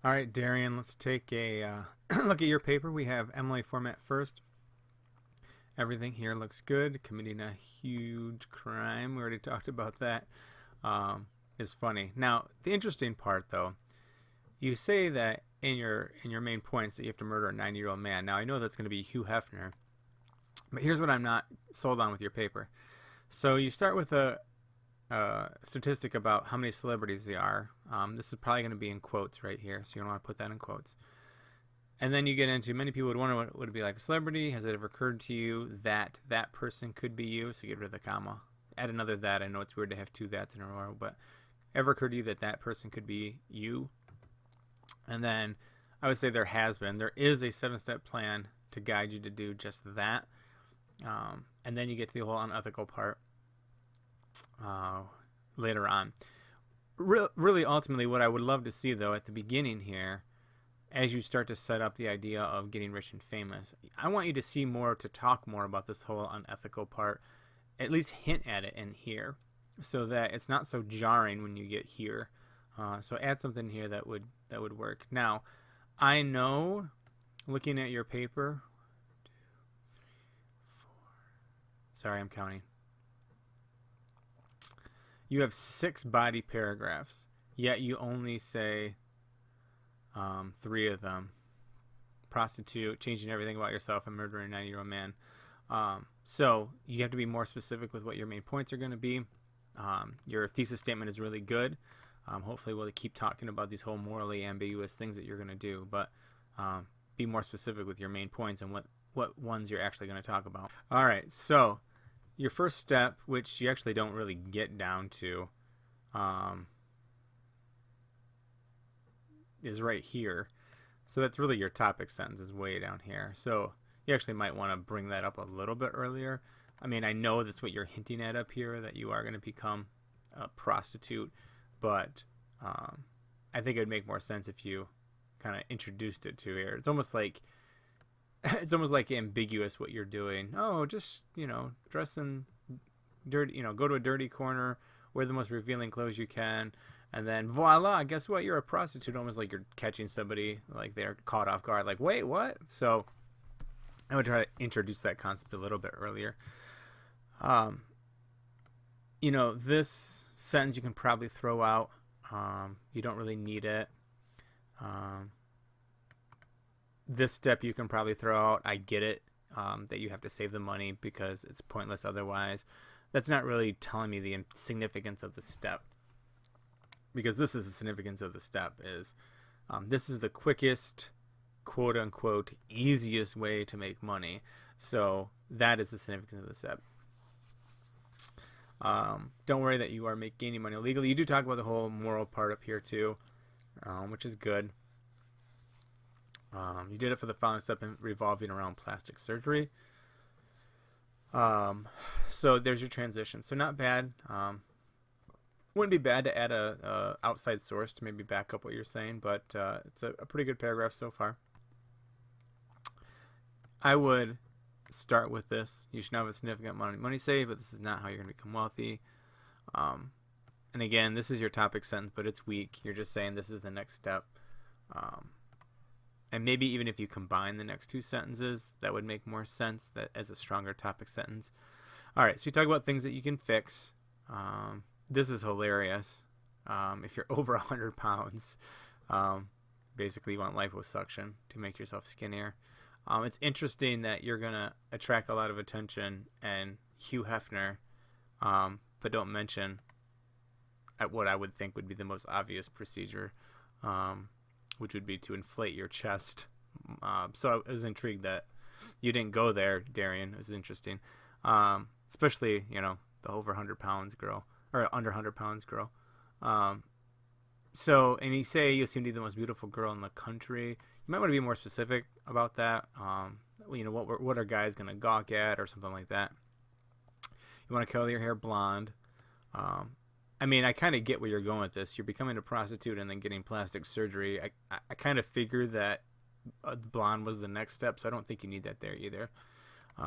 All right, Darian, let's take a look at your paper. We have MLA format first. Everything here looks good. Committing a huge crime. We already talked about that. Is funny. Now, the interesting part, though, you say that in your main points that you have to murder a 90-year-old man. Now, I know that's going to be Hugh Hefner, but here's what I'm not sold on with your paper. So you start with a statistic about how many celebrities there are. This is probably going to be in quotes right here, so you don't want to put that in quotes. And then you get into many people would wonder what would it be like a celebrity. Has it ever occurred to you that that person could be you? So get rid of the comma. Add another that. I know it's weird to have two that's in a row, but ever occurred to you that that person could be you? And then I would say there has been. There is a 7-step plan to guide you to do just that. And then you get to the whole unethical part later on. Really, ultimately, what I would love to see, though, at the beginning here, as you start to set up the idea of getting rich and famous, I want you to see more, to talk more about this whole unethical part, at least hint at it in here, so that it's not so jarring when you get here. So add something here that would work. Now, I know, looking at your paper, 2, 3, 4. Sorry, I'm counting. You have 6 body paragraphs, yet you only say 3 of them. Prostitute, changing everything about yourself, and murdering a 90-year-old man. So you have to be more specific with what your main points are going to be. Your thesis statement is really good. Hopefully we'll keep talking about these whole morally ambiguous things that you're going to do, but be more specific with your main points and what ones you're actually going to talk about. All right, so your first step, which you actually don't really get down to, is right here. So that's really your topic sentence is way down here. So you actually might want to bring that up a little bit earlier. I mean, I know that's what you're hinting at up here, that you are going to become a prostitute, but I think it would make more sense if you kind of introduced it to here. It's almost like ambiguous what you're doing. Oh, just, dress in dirty, go to a dirty corner, wear the most revealing clothes you can, and then voila, guess what? You're a prostitute. Almost like you're catching somebody, like they're caught off guard, like, wait, what? So I would try to introduce that concept a little bit earlier. This sentence you can probably throw out. You don't really need it. This step you can probably throw out. I get it, that you have to save the money because it's pointless otherwise. That's not really telling me the significance of the step, because this is the significance of the step is this is the quickest, quote unquote, easiest way to make money. So that is the significance of the step. Don't worry that you are gaining money illegally. You do talk about the whole moral part up here too, which is good. You did it for the following step revolving around plastic surgery. So there's your transition. So not bad. Wouldn't be bad to add a outside source to maybe back up what you're saying, but it's a pretty good paragraph so far. I would start with this. You should have a significant amount of money saved, but this is not how you're going to become wealthy. And again, this is your topic sentence, but it's weak. You're just saying this is the next step. And maybe even if you combine the next 2 sentences, that would make more sense that as a stronger topic sentence. All right, so you talk about things that you can fix. This is hilarious. If you're over 100 pounds, basically you want liposuction to make yourself skinnier. It's interesting that you're going to attract a lot of attention and Hugh Hefner, but don't mention what I would think would be the most obvious procedure, which would be to inflate your chest. So I was intrigued that you didn't go there, Darian. It was interesting. Especially, the over 100 pounds girl, or under 100 pounds girl. So, and you say you seem to be the most beautiful girl in the country. You might want to be more specific about that. What are guys going to gawk at or something like that. You want to color your hair blonde. I mean, I kind of get where you're going with this. You're becoming a prostitute and then getting plastic surgery. I kind of figured that blonde was the next step, so I don't think you need that there either.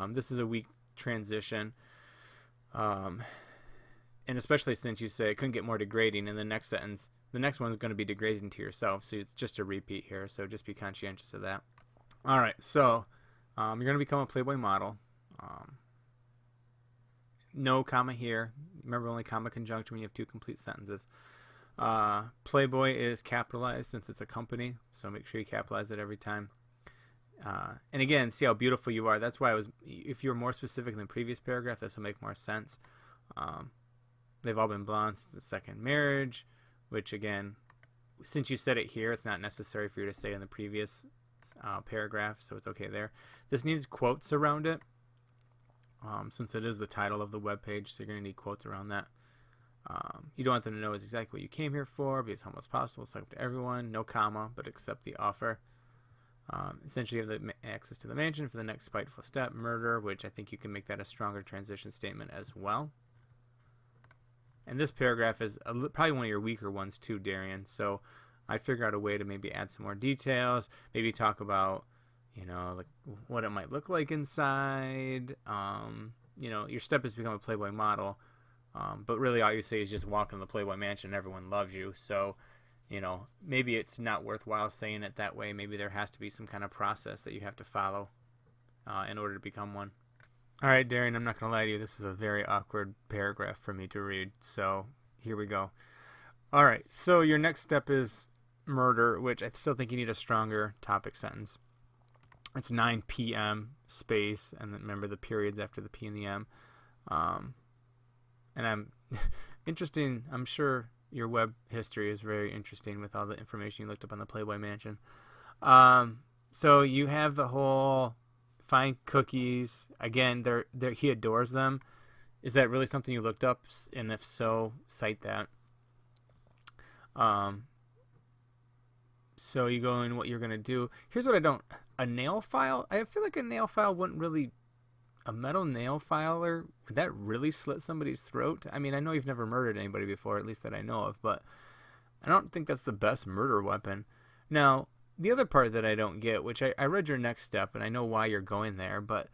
This is a weak transition. And especially since you say it couldn't get more degrading in the next sentence, the next one's going to be degrading to yourself, so it's just a repeat here, so just be conscientious of that. All right, so you're going to become a Playboy model. No comma here. Remember, only comma conjunction when you have two complete sentences. Playboy is capitalized since it's a company, so make sure you capitalize it every time. And again, see how beautiful you are. That's why I was, if you were more specific in the previous paragraph, this will make more sense. They've all been blonde since the second marriage, which again, since you said it here, it's not necessary for you to say in the previous paragraph, so it's okay there. This needs quotes around it, since it is the title of the web page, so you're going to need quotes around that. You don't want them to know exactly what you came here for. Be as humble as possible. It's up to everyone. No comma, but accept the offer. Essentially, you have the access to the mansion for the next spiteful step, murder, which I think you can make that a stronger transition statement as well. And this paragraph is probably one of your weaker ones too, Darian. So I figure out a way to maybe add some more details. Maybe talk about, like what it might look like inside. Your step is to become a Playboy model. But really all you say is just walk in the Playboy mansion and everyone loves you. So, maybe it's not worthwhile saying it that way. Maybe there has to be some kind of process that you have to follow in order to become one. All right, Darian, I'm not going to lie to you. This is a very awkward paragraph for me to read. So here we go. All right, so your next step is murder, which I still think you need a stronger topic sentence. It's 9 p.m. space, and then remember the periods after the P and the M. And I'm interesting. I'm sure your web history is very interesting with all the information you looked up on the Playboy Mansion. So you have the whole find cookies. Again, he adores them. Is that really something you looked up? And if so, cite that. So you go in what you're going to do. Here's what I don't. A nail file? I feel like a nail file wouldn't really... A metal nail filer, would that really slit somebody's throat? I mean, I know you've never murdered anybody before, at least that I know of, but I don't think that's the best murder weapon. Now, the other part that I don't get, which I read your next step, and I know why you're going there, but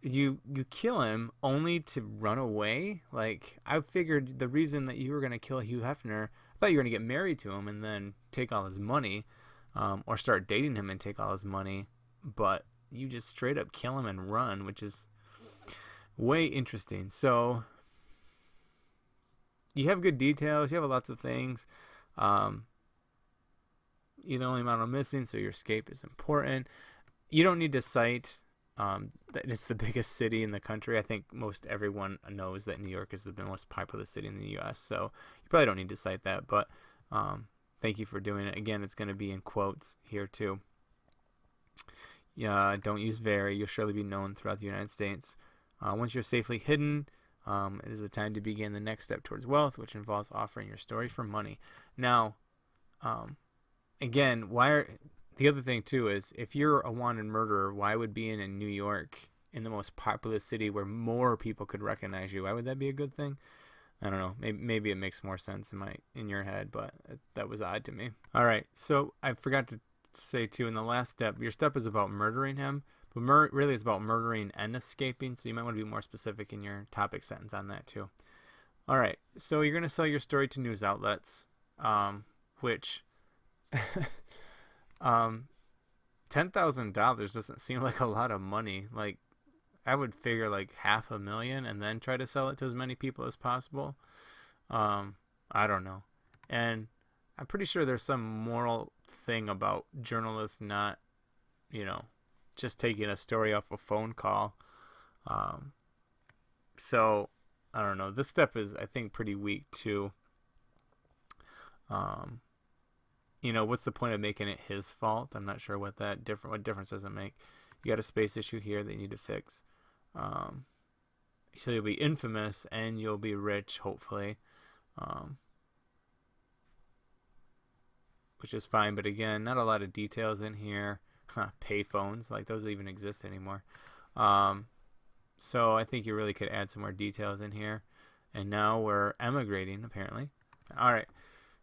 you kill him only to run away? Like, I figured the reason that you were going to kill Hugh Hefner, I thought you were going to get married to him and then take all his money, or start dating him and take all his money, but you just straight up kill him and run, which is... way interesting. So you have good details. You have lots of things. You're the only model missing, so your escape is important. You don't need to cite that it's the biggest city in the country. I think most everyone knows that New York is the most populous city in the U.S., so you probably don't need to cite that, but thank you for doing it. Again, it's going to be in quotes here too. Yeah, don't use very. You'll surely be known throughout the United States. Once you're safely hidden, it is the time to begin the next step towards wealth, which involves offering your story for money. Now, again, the other thing too is if you're a wanted murderer, why would being in New York, in the most populous city where more people could recognize you, why would that be a good thing? I don't know. Maybe it makes more sense in your head, but that was odd to me. All right, so I forgot to say too in the last step, your step is about murdering him. But really it's about murdering and escaping, so you might want to be more specific in your topic sentence on that too. All right, so you're going to sell your story to news outlets, which $10,000 doesn't seem like a lot of money. Like, I would figure like $500,000 and then try to sell it to as many people as possible. I don't know. And I'm pretty sure there's some moral thing about journalists not, just taking a story off a phone call. So I don't know. This step is, I think, pretty weak too. What's the point of making it his fault? I'm not sure what difference does it make. You got a space issue here that you need to fix. So you'll be infamous and you'll be rich, hopefully. Which is fine, but again, not a lot of details in here. Payphones, like those even exist anymore. So I think you really could add some more details in here. And now we're emigrating, apparently. All right.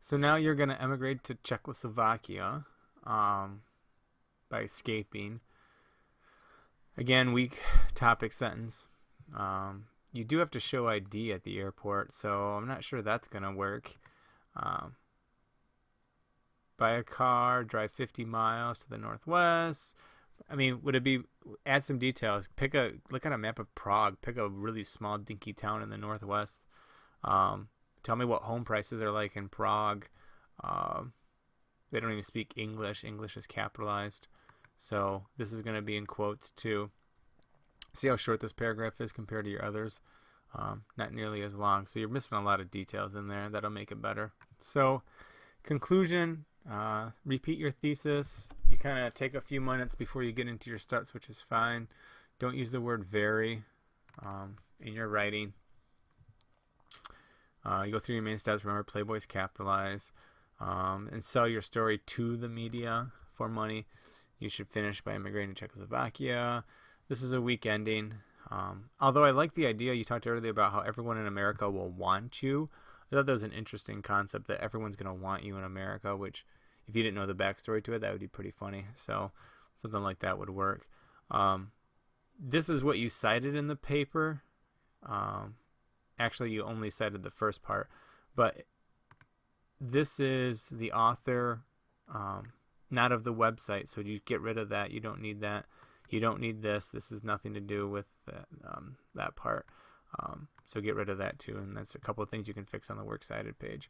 So now you're going to emigrate to Czechoslovakia by escaping. Again, weak topic sentence. You do have to show ID at the airport, so I'm not sure that's going to work. buy a car, drive 50 miles to the northwest. I mean, would it be, add some details, look at a map of Prague, pick a really small dinky town in the northwest. Tell me what home prices are like in Prague. They don't even speak English. English is capitalized. So this is going to be in quotes too. See how short this paragraph is compared to your others. Not nearly as long. So you're missing a lot of details in there. That'll make it better. So conclusion, repeat your thesis. You kind of take a few minutes before you get into your steps, which is fine. Don't use the word very in your writing. You go through your main steps. Remember, Playboy's capitalized. And sell your story to the media for money. You should finish by immigrating to Czechoslovakia. This is a weak ending. Although I like the idea you talked earlier about how everyone in America will want you. I thought that was an interesting concept, that everyone's going to want you in America, which if you didn't know the backstory to it, that would be pretty funny. So something like that would work. This is what you cited in the paper. Actually, you only cited the first part, but this is the author, not of the website, so you get rid of that. You don't need that. You don't need this. This has nothing to do with that part. So get rid of that too, and that's a couple of things you can fix on the works cited page.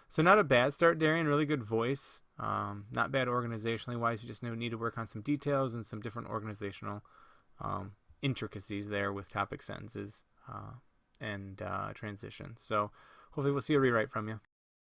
So not a bad start, Darian. Really good voice. Not bad organizationally wise. You just need to work on some details and some different organizational intricacies there with topic sentences and transitions. So hopefully we'll see a rewrite from you.